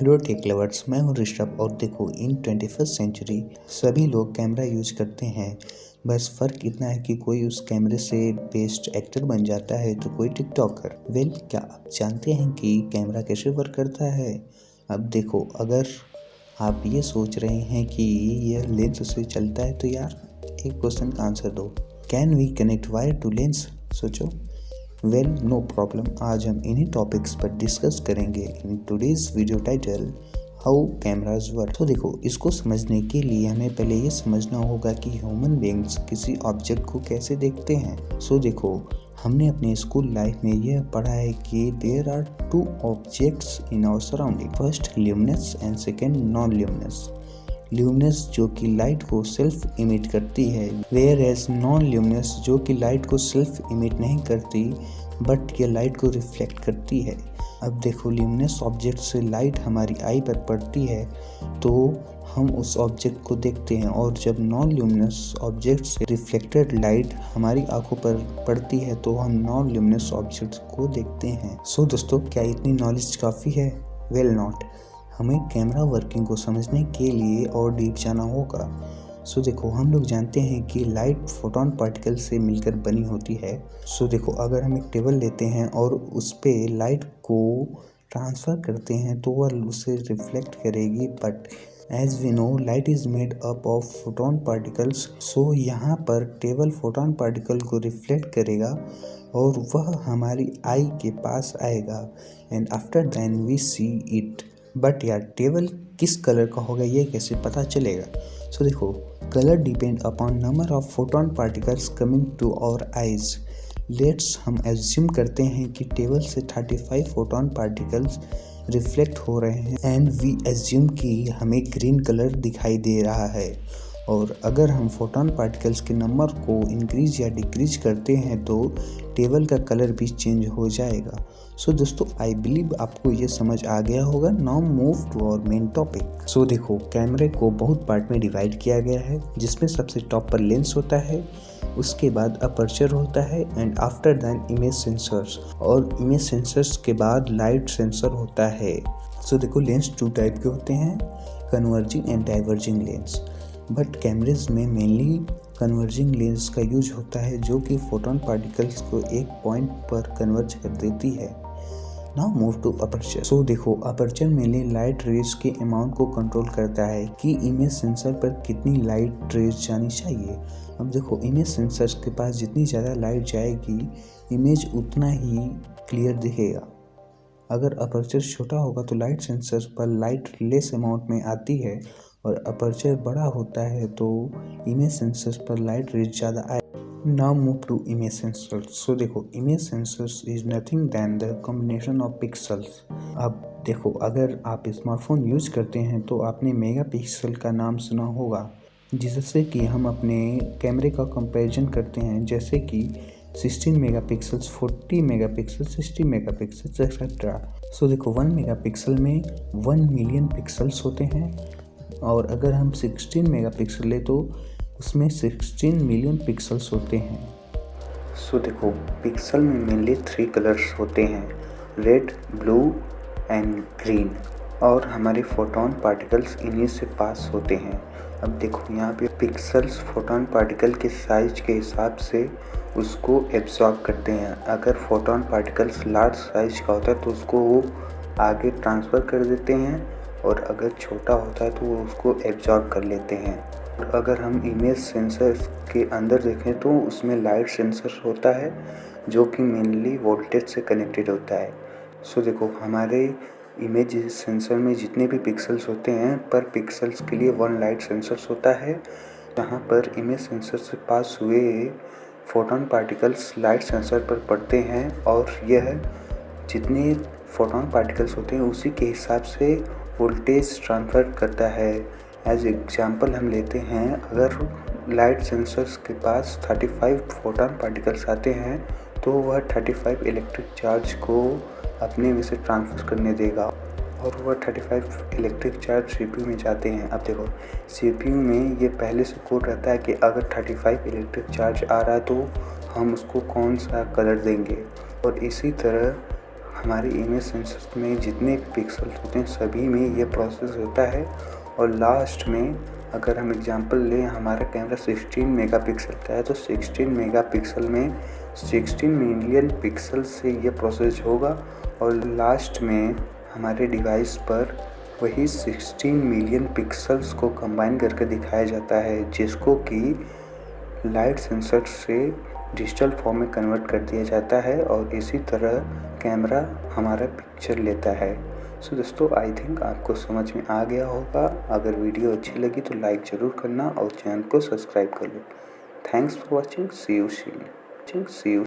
Hello take lovers, मैं हूँ ऋषभ। और देखो, इन 21st सेंचुरी सभी लोग कैमरा यूज करते हैं। बस फ़र्क इतना है कि कोई उस कैमरे से बेस्ट एक्टर बन जाता है तो कोई टिकटॉकर। क्या आप जानते हैं कि कैमरा कैसे वर्क करता है? अब देखो, अगर आप ये सोच रहे हैं कि यह लेंस से चलता है तो यार एक क्वेश्चन का आंसर दो। Can we connect wire to lens? सोचो। No problem. आज हम इन्हीं टॉपिक्स पर डिस्कस करेंगे in today's video title how cameras work. तो देखो, इसको समझने के लिए हमें पहले ये समझना होगा कि ह्यूमन बीइंग्स किसी ऑब्जेक्ट को कैसे देखते हैं। देखो, हमने अपने स्कूल लाइफ में यह पढ़ा है कि there are two objects in our surrounding, first luminous and second non luminous. Luminous जो कि लाइट को सेल्फ इमिट करती है, वेयर एज नॉन ल्यूमिनस जो कि लाइट को सेल्फ इमिट नहीं करती बट ये लाइट को रिफ्लेक्ट करती है। अब देखो, ल्यूमिनस ऑब्जेक्ट से लाइट हमारी आई पर पड़ती है तो हम उस ऑब्जेक्ट को देखते हैं, और जब नॉन ल्यूमिनस ऑब्जेक्ट से रिफ्लेक्टेड लाइट हमारी आंखों पर पड़ती है तो हम नॉन ल्यूमिनस ऑब्जेक्ट को देखते हैं। दोस्तों, क्या इतनी नॉलेज काफ़ी है? नॉट। हमें कैमरा वर्किंग को समझने के लिए और डीप जाना होगा। देखो, हम लोग जानते हैं कि लाइट फोटोन पार्टिकल से मिलकर बनी होती है। देखो, अगर हम एक टेबल लेते हैं और उस पे लाइट को ट्रांसफ़र करते हैं तो वह उसे रिफ्लेक्ट करेगी, but as we know light is made up of photon particles. यहाँ पर टेबल फोटोन पार्टिकल को रिफ्लेक्ट करेगा और वह हमारी आई के पास आएगा, and after then we see it. But यार, टेबल किस कलर का होगा ये कैसे पता चलेगा? देखो, colour depend upon number of photon particles coming to our eyes. हम एज्यूम करते हैं कि टेबल से 35 फोटोन पार्टिकल्स रिफ्लेक्ट हो रहे हैं, एंड वी एज्यूम कि हमें ग्रीन कलर दिखाई दे रहा है। और अगर हम फोटोन पार्टिकल्स के नंबर को इंक्रीज या डिक्रीज करते हैं तो टेबल का कलर भी चेंज हो जाएगा। दोस्तों, आई बिलीव आपको ये समझ आ गया होगा। Now move to our main topic. देखो, कैमरे को बहुत पार्ट में डिवाइड किया गया है, जिसमें सबसे टॉप पर लेंस होता है, उसके बाद अपर्चर होता है, and after than image sensors, और इमेज सेंसर्स के बाद लाइट सेंसर होता है। देखो, लेंस 2 टाइप के होते हैं, converging and diverging lens. But cameras में मेनली कन्वर्जिंग लेंस का यूज होता है, जो कि फोटोन पार्टिकल्स को एक पॉइंट पर कन्वर्ज कर देती है। Now move to aperture. देखो, अपर्चर मेनली लाइट रेज के अमाउंट को कंट्रोल करता है कि इमेज सेंसर पर कितनी लाइट रेज जानी चाहिए। अब देखो, इमेज सेंसर के पास जितनी ज़्यादा लाइट जाएगी, इमेज उतना ही क्लियर दिखेगा। अगर अपर्चर छोटा होगा तो लाइट सेंसर पर लाइट लेस अमाउंट में आती है, और अपर्चर बड़ा होता है तो इमेज सेंसर पर लाइट रेज ज़्यादा आए। Now move to image sensors. देखो, image sensors is nothing than the combination of pixels. अब देखो, अगर आप स्मार्टफोन यूज करते हैं तो आपने मेगा पिक्सल का नाम सुना होगा, जिससे कि हम अपने कैमरे का कंपैरिजन करते हैं, जैसे कि 16 मेगापिक्सल्स, 40 मेगापिक्सल, 60 मेगापिक्सल एक्सेट्रा। देखो, 1 मेगापिक्सल में 1 मिलियन पिक्सल्स होते हैं, और अगर हम 16 मेगापिक्सल ले तो उसमें 16 मिलियन पिक्सल्स होते हैं। देखो, पिक्सल में मेनली 3 कलर्स होते हैं, रेड, ब्लू एंड ग्रीन, और हमारे फोटोन पार्टिकल्स इन्हीं से पास होते हैं। अब देखो, यहाँ पे पिक्सल्स फोटोन पार्टिकल के साइज के हिसाब से उसको एब्जॉर्ब करते हैं। अगर फोटोन पार्टिकल्स लार्ज साइज का होता है तो उसको वो आगे ट्रांसफ़र कर देते हैं, और अगर छोटा होता है तो वो उसको एब्जॉर्ब कर लेते हैं। और अगर हम इमेज सेंसर के अंदर देखें तो उसमें लाइट सेंसर होता है, जो कि मेनली वोल्टेज से कनेक्टेड होता है। देखो, हमारे इमेज सेंसर में जितने भी पिक्सल्स होते हैं, पर पिक्सल्स के लिए 1 लाइट सेंसर्स होता है, जहाँ पर इमेज सेंसर से पास हुए फोटोन पार्टिकल्स लाइट सेंसर पर पड़ते हैं, और यह जितने फोटोन पार्टिकल्स होते हैं उसी के हिसाब से वोल्टेज ट्रांसफ़र करता है। एज एग्जांपल हम लेते हैं, अगर लाइट सेंसर्स के पास 35 फोटोन पार्टिकल्स आते हैं तो वह 35 इलेक्ट्रिक चार्ज को अपने में से ट्रांसफर करने देगा, और वह 35 इलेक्ट्रिक चार्ज CPU में जाते हैं। अब देखो, CPU में ये पहले से कोड रहता है कि अगर 35 इलेक्ट्रिक चार्ज आ रहा है तो हम उसको कौन सा कलर देंगे, और इसी तरह हमारे इमेज सेंसर में जितने पिक्सल होते हैं सभी में ये प्रोसेस होता है। और लास्ट में अगर हम एग्जांपल लें, हमारा कैमरा 16 मेगापिक्सल का है तो 16 मेगापिक्सल में 16 मिलियन पिक्सल से ये प्रोसेस होगा और लास्ट में हमारे डिवाइस पर वही 16 मिलियन पिक्सल्स को कंबाइन करके दिखाया जाता है, जिसको कि लाइट सेंसर से डिजिटल फॉर्म में कन्वर्ट कर दिया जाता है और इसी तरह कैमरा हमारा पिक्चर लेता है। सो दोस्तों, आई थिंक आपको समझ में आ गया होगा। अगर वीडियो अच्छी लगी तो लाइक ज़रूर करना और चैनल को सब्सक्राइब कर लो। Thanks for watching. See you.